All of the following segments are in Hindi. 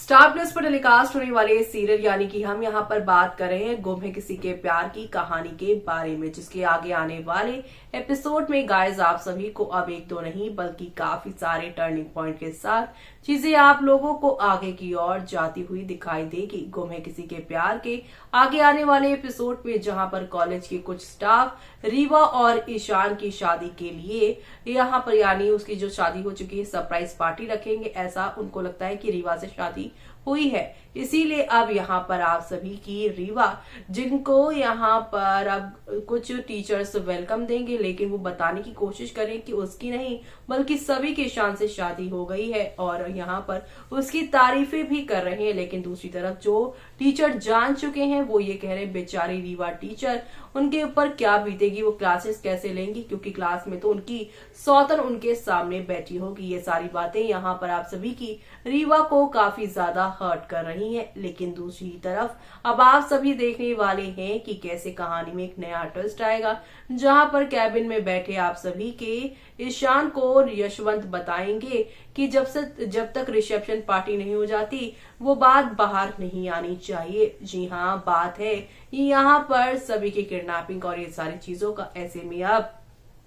स्टार प्लस पर टेलीकास्ट होने वाले सीरियल यानी कि हम यहाँ पर बात कर रहे हैं गुम है किसी के प्यार की कहानी के बारे में, जिसके आगे आने वाले एपिसोड में गाइस आप सभी को अब एक दो नहीं बल्कि काफी सारे टर्निंग पॉइंट के साथ चीजें आप लोगों को आगे की ओर जाती हुई दिखाई देगी। गुम है किसी के प्यार के आगे आने वाले एपिसोड में जहां पर कॉलेज के कुछ स्टाफ रीवा और ईशान की शादी के लिए यहाँ पर यानी उसकी जो शादी हो चुकी है सरप्राइज पार्टी रखेंगे। ऐसा उनको लगता है कि रीवा से शादी हुई है, इसीलिए अब यहाँ पर आप सभी की रीवा जिनको यहाँ पर अब कुछ टीचर्स वेलकम देंगे, लेकिन वो बताने की कोशिश करें कि उसकी नहीं बल्कि सभी के ईशान से शादी हो गई है और यहाँ पर उसकी तारीफें भी कर रहे हैं। लेकिन दूसरी तरफ जो टीचर जान चुके हैं वो ये कह रहे हैं बेचारी रीवा टीचर, उनके ऊपर क्या बीतेगी, वो क्लासेस कैसे लेंगी, क्योंकि क्लास में तो उनकी सौतन उनके सामने बैठी होगी। ये सारी बातें यहाँ पर आप सभी की रीवा को काफी ज्यादा हर्ट कर रही हैं। लेकिन दूसरी तरफ अब आप सभी देखने वाले हैं कि कैसे कहानी में एक नया ट्विस्ट आएगा, जहां पर कैबिन में बैठे आप सभी के ईशान को यशवंत बताएंगे कि जब तक रिसेप्शन पार्टी नहीं हो जाती वो बात बाहर नहीं आनी चाहिए। जी हाँ, बात है यहाँ पर सभी की किडनैपिंग और ये सारी चीजों का। ऐसे में अब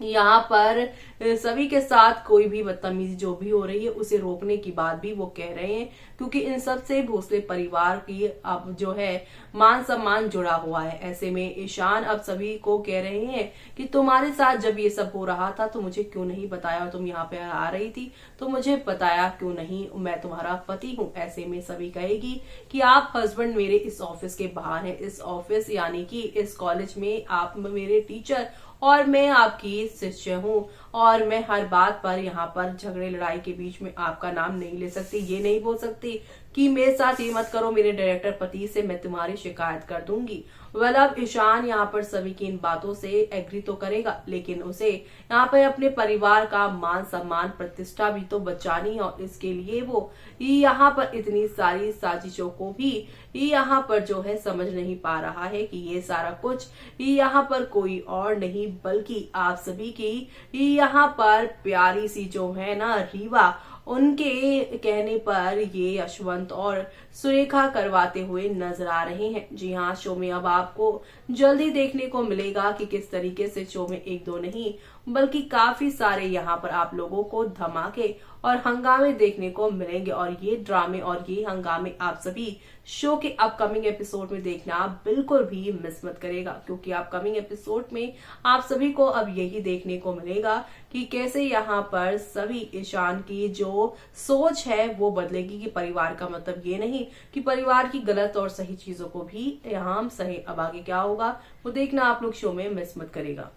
यहाँ पर सभी के साथ कोई भी बदतमीजी जो भी हो रही है उसे रोकने की बात भी वो कह रहे हैं, क्योंकि इन सब से भोसले परिवार की अब जो है मान सम्मान जुड़ा हुआ है। ऐसे में ईशान अब सभी को कह रहे हैं कि तुम्हारे साथ जब ये सब हो रहा था तो मुझे क्यों नहीं बताया, तुम यहाँ पे आ रही थी तो मुझे बताया क्यों नहीं, मैं तुम्हारा पति हूँ। ऐसे में सभी कहेगी कि आप हस्बैंड मेरे इस ऑफिस के बाहर है, इस ऑफिस यानी कि इस कॉलेज में आप मेरे टीचर और मैं आपकी शिष्य हूँ और मैं हर बात पर यहाँ पर झगड़े लड़ाई के बीच में आपका नाम नहीं ले सकती। ये नहीं बोल सकती कि मेरे साथ ये मत करो, मेरे डायरेक्टर पति से मैं तुम्हारी शिकायत कर दूंगी। अब ईशान यहाँ पर सभी की इन बातों से एग्री तो करेगा, लेकिन उसे यहाँ पर अपने परिवार का मान सम्मान प्रतिष्ठा भी तो बचानी है और इसके लिए वो यहाँ पर इतनी सारी साजिशों को भी यहाँ पर जो है समझ नहीं पा रहा है कि ये सारा कुछ यहाँ पर कोई और नहीं बल्कि आप सभी की यहाँ पर प्यारी सी जो है ना रीवा, उनके कहने पर ये यशवंत और सुरेखा करवाते हुए नजर आ रहे हैं। जी हाँ, शो में अब आपको जल्दी देखने को मिलेगा कि किस तरीके से शो में एक दो नहीं बल्कि काफी सारे यहाँ पर आप लोगों को धमाके और हंगामे देखने को मिलेंगे और ये ड्रामे और ये हंगामे आप सभी शो के अपकमिंग एपिसोड में देखना बिल्कुल भी मिस मत करेगा, क्योंकि अपकमिंग एपिसोड में आप सभी को अब यही देखने को मिलेगा कि कैसे यहाँ पर सभी ईशान की जो सोच है वो बदलेगी कि परिवार का मतलब ये नहीं कि परिवार की गलत और सही चीजों को भी यहाँ हम सही। अब आगे क्या होगा वो देखना आप लोग शो में मिस मत करेगा।